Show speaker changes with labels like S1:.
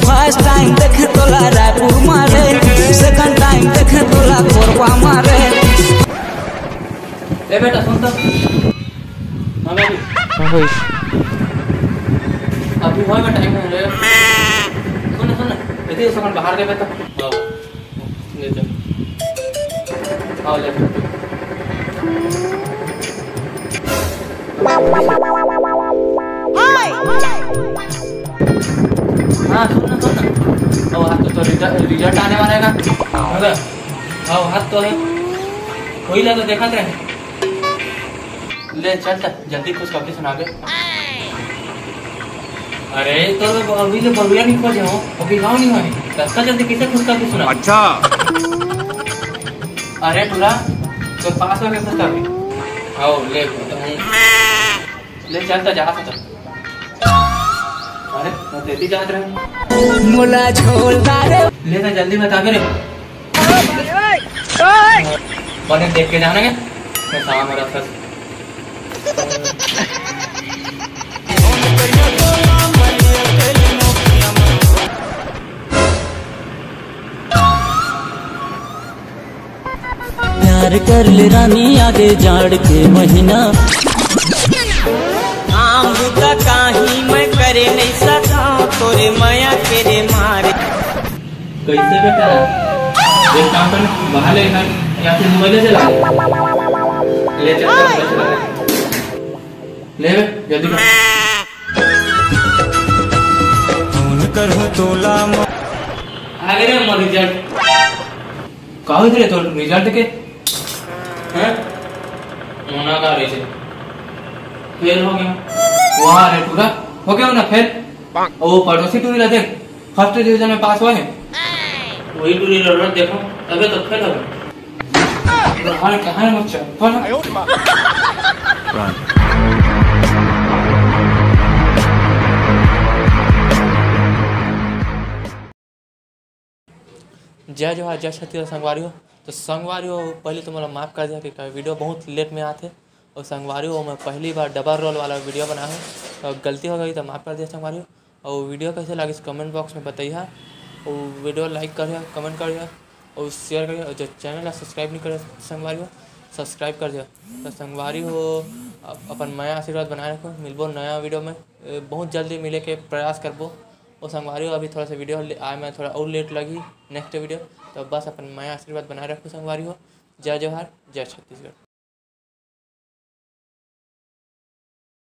S1: First time देखे तोला रायपुर मारे, सेकंड टाइम देखे तोला कोरबा मारे।
S2: ए बेटा सुन तो, हाँ बेटी,
S3: हाँ भाई
S2: अभी हुआ बेटा टाइम है रे। सुन सुन, इधर सेकंड बाहर गए बेटा। आओ ले जा, आओ ले। हाँ सुन ना, अब हाथ तो रिजल्ट आने वाला है का, आओ हाथ तो है, वही लगा देखा थे। ले चल जल्दी कुछ कभी सुना दे। अरे तो अभी ले बरुआ नहीं खोजे हो, अभी गाँव नहीं हुए, रास्ता जल्दी किसे खुश कभी सुना।
S3: अच्छा
S2: अरे टूरा तो पास हो गया खुश कभी। आओ ले ले चलता जा सकता। अरे मैं तेजी जात रहे
S1: मोला छोड़ रे,
S2: ले ना जल्दी बता के रे। बने देख के जाना क्या मैं सामान मेरा फंस।
S1: प्यार कर ले रानी आगे जाड़ के महीना, आम बुता काही मैं करे नहीं सका तोरे माया तेरे मारे।
S2: कैसे बेटा एक काम कर, बाहर ले यहाँ से मोबाइल से ला ले चल ले जल्दी कर।
S1: फोन करो तोला
S2: आगे रे मोर रिजल्ट कहाँ थे तो रिजल्ट के हैं मोना का रेसे फेल हो गया। वहाँ रे पूरा हो गया ना फेल। वो पड़ोसी टू व्हीलर देख फर्स्ट डिवीजन में पास हुआ है, वही टू व्हीलर देखो तबे तो फेल हो गया। हाल कहाँ है मुझे जय जोहार जय छत्तीसगढ़ संगवारी हो। तो संगवारी हो पहले तो मतलब माफ़ कर दिया कि वीडियो बहुत लेट में आते, और संगवारी हो मैं पहली बार डबल रोल वाला वीडियो बना है, तो गलती हो गई तो माफ़ कर दिया संगवारी हो। और वीडियो कैसे लगी कमेंट बॉक्स में बताइए, और वीडियो लाइक करिए, कमेंट करिए और शेयर करिए, और जो चैनल सब्सक्राइब नहीं करे संगवारी हो सब्सक्राइब कर दिया। तो संगवारी हो अपन नया आशीर्वाद बनाए रखो, मिलबो नया वीडियो में बहुत जल्दी मिले के प्रयास करबो। और संगवारी हो अभी थोड़ा सा वीडियो आए मैं थोड़ा और लेट लगी नेक्स्ट वीडियो, तो बस अपन नया आशीर्वाद बनाए रखो संगवारी हो। जय जोहार जय छत्तीसगढ़।